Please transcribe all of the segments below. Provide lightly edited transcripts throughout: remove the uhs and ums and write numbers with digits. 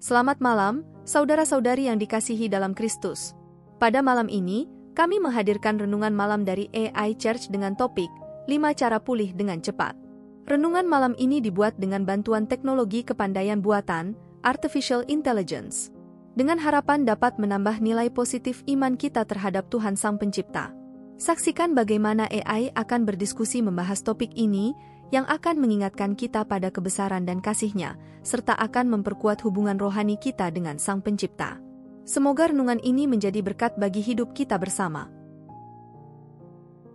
Selamat malam, saudara-saudari yang dikasihi dalam Kristus. Pada malam ini, kami menghadirkan renungan malam dari AI Church dengan topik 5 cara pulih dengan cepat. Renungan malam ini dibuat dengan bantuan teknologi kepandaian buatan, Artificial Intelligence, dengan harapan dapat menambah nilai positif iman kita terhadap Tuhan Sang Pencipta. Saksikan bagaimana AI akan berdiskusi membahas topik ini, yang akan mengingatkan kita pada kebesaran dan kasih-Nya, serta akan memperkuat hubungan rohani kita dengan Sang Pencipta. Semoga renungan ini menjadi berkat bagi hidup kita bersama.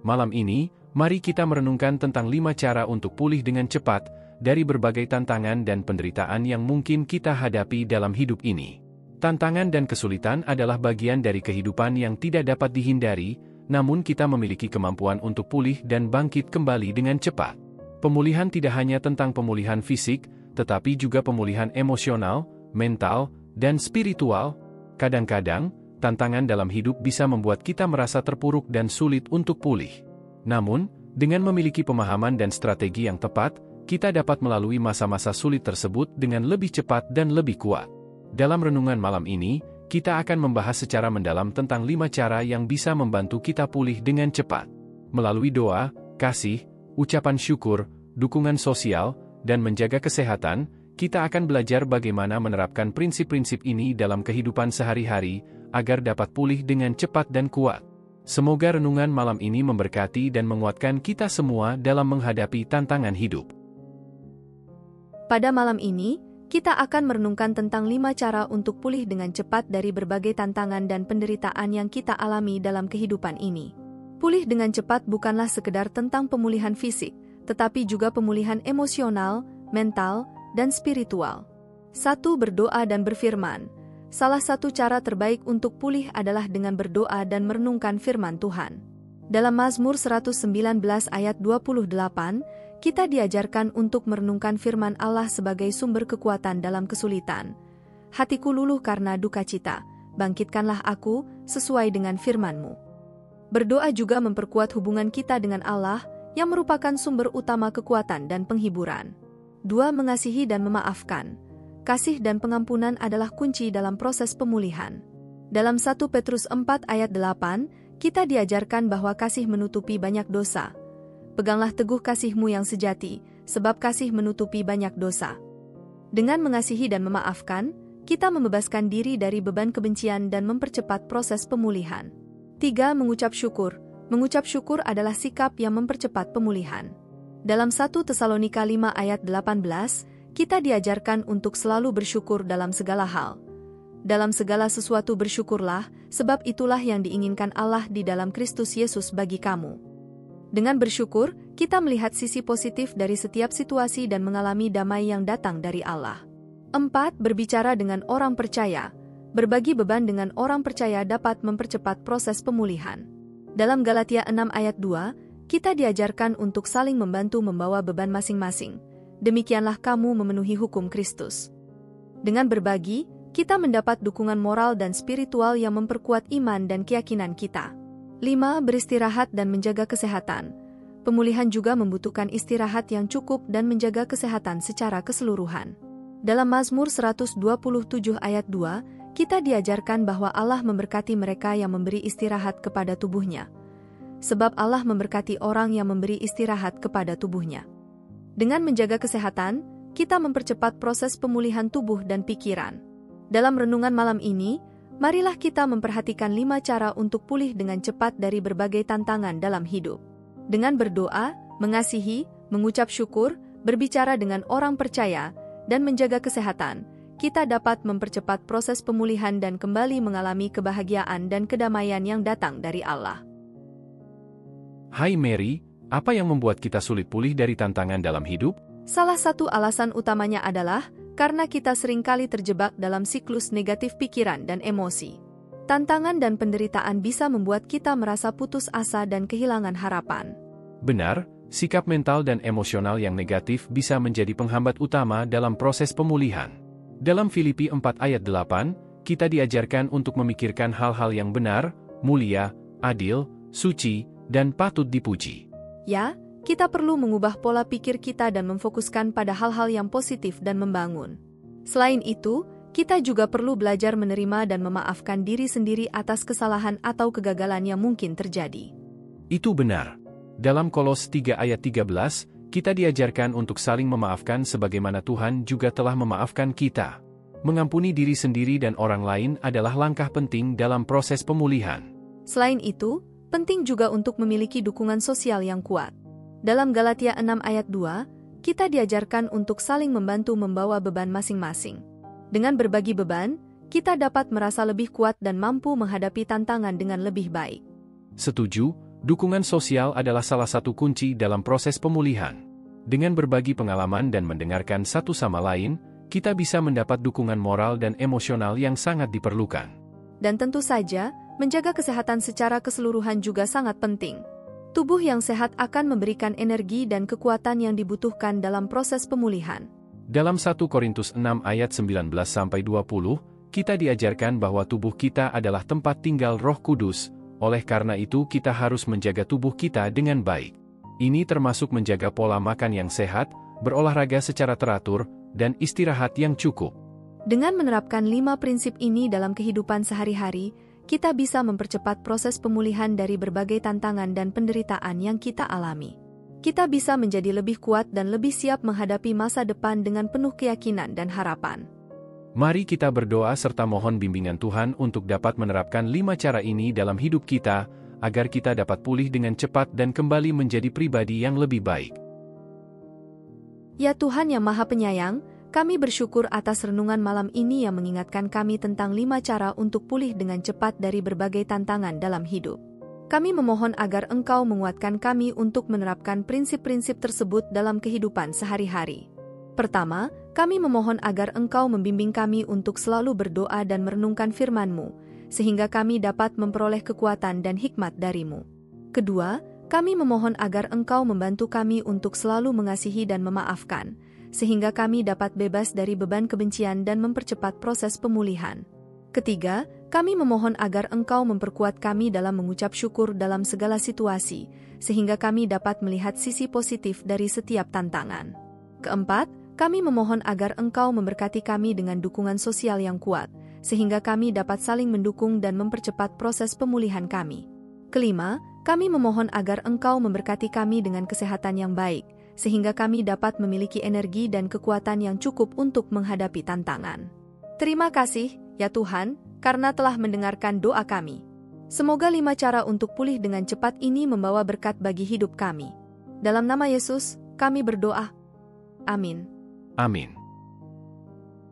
Malam ini, mari kita merenungkan tentang 5 cara untuk pulih dengan cepat dari berbagai tantangan dan penderitaan yang mungkin kita hadapi dalam hidup ini. Tantangan dan kesulitan adalah bagian dari kehidupan yang tidak dapat dihindari, namun kita memiliki kemampuan untuk pulih dan bangkit kembali dengan cepat. Pemulihan tidak hanya tentang pemulihan fisik, tetapi juga pemulihan emosional, mental, dan spiritual. Kadang-kadang, tantangan dalam hidup bisa membuat kita merasa terpuruk dan sulit untuk pulih. Namun, dengan memiliki pemahaman dan strategi yang tepat, kita dapat melalui masa-masa sulit tersebut dengan lebih cepat dan lebih kuat. Dalam renungan malam ini, kita akan membahas secara mendalam tentang 5 cara yang bisa membantu kita pulih dengan cepat. Melalui doa, kasih, ucapan syukur, dukungan sosial, dan menjaga kesehatan, kita akan belajar bagaimana menerapkan prinsip-prinsip ini dalam kehidupan sehari-hari, agar dapat pulih dengan cepat dan kuat. Semoga renungan malam ini memberkati dan menguatkan kita semua dalam menghadapi tantangan hidup. Pada malam ini, kita akan merenungkan tentang 5 cara untuk pulih dengan cepat dari berbagai tantangan dan penderitaan yang kita alami dalam kehidupan ini. Pulih dengan cepat bukanlah sekedar tentang pemulihan fisik, tetapi juga pemulihan emosional, mental, dan spiritual. 1. Berdoa dan berfirman. Salah satu cara terbaik untuk pulih adalah dengan berdoa dan merenungkan firman Tuhan. Dalam Mazmur 119 ayat 28, kita diajarkan untuk merenungkan firman Allah sebagai sumber kekuatan dalam kesulitan. Hatiku luluh karena duka cita, bangkitkanlah aku sesuai dengan firman-Mu. Berdoa juga memperkuat hubungan kita dengan Allah, yang merupakan sumber utama kekuatan dan penghiburan. 2. Mengasihi dan memaafkan. Kasih dan pengampunan adalah kunci dalam proses pemulihan. Dalam 1 Petrus 4 ayat 8, kita diajarkan bahwa kasih menutupi banyak dosa. Peganglah teguh kasih-Mu yang sejati, sebab kasih menutupi banyak dosa. Dengan mengasihi dan memaafkan, kita membebaskan diri dari beban kebencian dan mempercepat proses pemulihan. 3. Mengucap syukur. Mengucap syukur adalah sikap yang mempercepat pemulihan. Dalam 1 Tesalonika 5 ayat 18, kita diajarkan untuk selalu bersyukur dalam segala hal. Dalam segala sesuatu bersyukurlah, sebab itulah yang diinginkan Allah di dalam Kristus Yesus bagi kamu. Dengan bersyukur, kita melihat sisi positif dari setiap situasi dan mengalami damai yang datang dari Allah. 4. Berbicara dengan orang percaya. Berbagi beban dengan orang percaya dapat mempercepat proses pemulihan. Dalam Galatia 6 ayat 2, kita diajarkan untuk saling membantu membawa beban masing-masing. Demikianlah kamu memenuhi hukum Kristus. Dengan berbagi, kita mendapat dukungan moral dan spiritual yang memperkuat iman dan keyakinan kita. 5. Beristirahat dan menjaga kesehatan. Pemulihan juga membutuhkan istirahat yang cukup dan menjaga kesehatan secara keseluruhan. Dalam Mazmur 127 ayat 2, kita diajarkan bahwa Allah memberkati mereka yang memberi istirahat kepada tubuhnya. Sebab Allah memberkati orang yang memberi istirahat kepada tubuhnya. Dengan menjaga kesehatan, kita mempercepat proses pemulihan tubuh dan pikiran. Dalam renungan malam ini, marilah kita memperhatikan 5 cara untuk pulih dengan cepat dari berbagai tantangan dalam hidup. Dengan berdoa, mengasihi, mengucap syukur, berbicara dengan orang percaya, dan menjaga kesehatan, kita dapat mempercepat proses pemulihan dan kembali mengalami kebahagiaan dan kedamaian yang datang dari Allah. Hai Mary, apa yang membuat kita sulit pulih dari tantangan dalam hidup? Salah satu alasan utamanya adalah karena kita seringkali terjebak dalam siklus negatif pikiran dan emosi. Tantangan dan penderitaan bisa membuat kita merasa putus asa dan kehilangan harapan. Benar, sikap mental dan emosional yang negatif bisa menjadi penghambat utama dalam proses pemulihan. Dalam Filipi 4 ayat 8, kita diajarkan untuk memikirkan hal-hal yang benar, mulia, adil, suci, dan patut dipuji. Ya, kita perlu mengubah pola pikir kita dan memfokuskan pada hal-hal yang positif dan membangun. Selain itu, kita juga perlu belajar menerima dan memaafkan diri sendiri atas kesalahan atau kegagalan yang mungkin terjadi. Itu benar. Dalam Kolos 3 ayat 13, kita diajarkan untuk saling memaafkan sebagaimana Tuhan juga telah memaafkan kita. Mengampuni diri sendiri dan orang lain adalah langkah penting dalam proses pemulihan. Selain itu, penting juga untuk memiliki dukungan sosial yang kuat. Dalam Galatia 6 ayat 2, kita diajarkan untuk saling membantu membawa beban masing-masing. Dengan berbagi beban, kita dapat merasa lebih kuat dan mampu menghadapi tantangan dengan lebih baik. Setuju, dukungan sosial adalah salah satu kunci dalam proses pemulihan. Dengan berbagi pengalaman dan mendengarkan satu sama lain, kita bisa mendapat dukungan moral dan emosional yang sangat diperlukan. Dan tentu saja, menjaga kesehatan secara keseluruhan juga sangat penting. Tubuh yang sehat akan memberikan energi dan kekuatan yang dibutuhkan dalam proses pemulihan. Dalam 1 Korintus 6 ayat 19-20, kita diajarkan bahwa tubuh kita adalah tempat tinggal Roh Kudus, oleh karena itu kita harus menjaga tubuh kita dengan baik. Ini termasuk menjaga pola makan yang sehat, berolahraga secara teratur, dan istirahat yang cukup. Dengan menerapkan 5 prinsip ini dalam kehidupan sehari-hari, kita bisa mempercepat proses pemulihan dari berbagai tantangan dan penderitaan yang kita alami. Kita bisa menjadi lebih kuat dan lebih siap menghadapi masa depan dengan penuh keyakinan dan harapan. Mari kita berdoa serta mohon bimbingan Tuhan untuk dapat menerapkan 5 cara ini dalam hidup kita, agar kita dapat pulih dengan cepat dan kembali menjadi pribadi yang lebih baik. Ya Tuhan yang Maha Penyayang, kami bersyukur atas renungan malam ini yang mengingatkan kami tentang 5 cara untuk pulih dengan cepat dari berbagai tantangan dalam hidup. Kami memohon agar Engkau menguatkan kami untuk menerapkan prinsip-prinsip tersebut dalam kehidupan sehari-hari. Pertama, kami memohon agar Engkau membimbing kami untuk selalu berdoa dan merenungkan firman-Mu, sehingga kami dapat memperoleh kekuatan dan hikmat dari-Mu. Kedua, kami memohon agar Engkau membantu kami untuk selalu mengasihi dan memaafkan, sehingga kami dapat bebas dari beban kebencian dan mempercepat proses pemulihan. Ketiga, kami memohon agar Engkau memperkuat kami dalam mengucap syukur dalam segala situasi, sehingga kami dapat melihat sisi positif dari setiap tantangan. Keempat, kami memohon agar Engkau memberkati kami dengan dukungan sosial yang kuat, sehingga kami dapat saling mendukung dan mempercepat proses pemulihan kami. Kelima, kami memohon agar Engkau memberkati kami dengan kesehatan yang baik, sehingga kami dapat memiliki energi dan kekuatan yang cukup untuk menghadapi tantangan. Terima kasih, ya Tuhan, karena telah mendengarkan doa kami. Semoga 5 cara untuk pulih dengan cepat ini membawa berkat bagi hidup kami. Dalam nama Yesus, kami berdoa. Amin. Amin.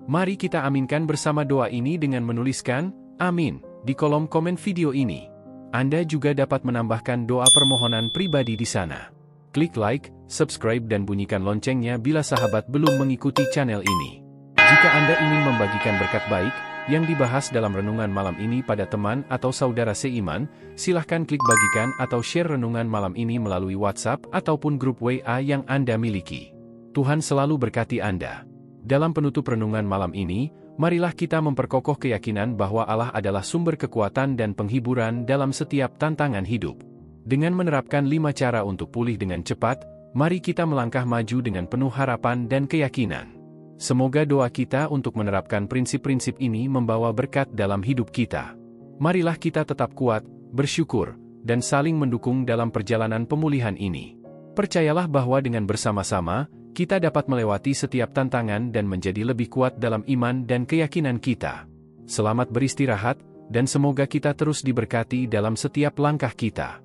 Mari kita aminkan bersama doa ini dengan menuliskan "Amin" di kolom komen video ini. Anda juga dapat menambahkan doa permohonan pribadi di sana. Klik like, subscribe dan bunyikan loncengnya bila sahabat belum mengikuti channel ini. Jika Anda ingin membagikan berkat baik yang dibahas dalam renungan malam ini pada teman atau saudara seiman, silahkan klik bagikan atau share renungan malam ini melalui WhatsApp ataupun grup WA yang Anda miliki. Tuhan selalu berkati Anda. Dalam penutup renungan malam ini, marilah kita memperkokoh keyakinan bahwa Allah adalah sumber kekuatan dan penghiburan dalam setiap tantangan hidup. Dengan menerapkan 5 cara untuk pulih dengan cepat, mari kita melangkah maju dengan penuh harapan dan keyakinan. Semoga doa kita untuk menerapkan prinsip-prinsip ini membawa berkat dalam hidup kita. Marilah kita tetap kuat, bersyukur, dan saling mendukung dalam perjalanan pemulihan ini. Percayalah bahwa dengan bersama-sama, kita dapat melewati setiap tantangan dan menjadi lebih kuat dalam iman dan keyakinan kita. Selamat beristirahat, dan semoga kita terus diberkati dalam setiap langkah kita.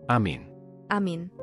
Amin. Amin.